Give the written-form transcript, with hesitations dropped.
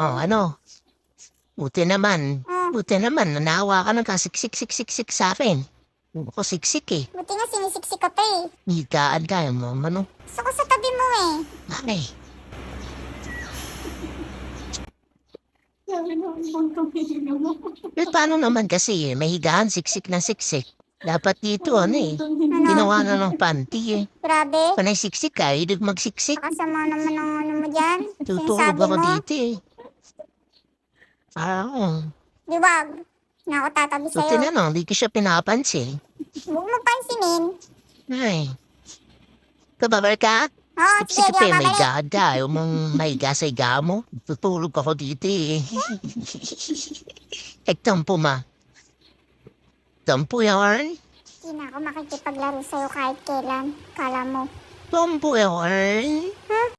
Oh, ano? Buti naman. Oh, Buti naman, nanawa ka ng kasiksik-sik-sik sa akin. Ako siksik eh. buti nga sinisiksik ka pa eh. Higaan ka mo, ano? Gusto ko sa tabi mo eh. Ay, paano naman kasi may higaan siksik na siksik. Dapat dito, ano eh. Ginawa na ng panty eh. Grabe. Panay siksik ka, hilig magsiksik. Nakasama naman ang ano mo dyan. Tutulog Sinasabi ako mo. dito eh. Di wag. Na ako tatabi Buti sa'yo. na no, hindi ko siya pinapansin. Huwag mo pansinin. Ay. Kababar ka? Oo, sige, Sige di pa, ako may babalik. gada. Ayaw mong may gasa iga mo. Tutulog ako dito eh. Tampo ma. Tampo yawan. Hindi na ako makikipaglaro sa'yo kahit kailan. Kala mo. Tampo yawan.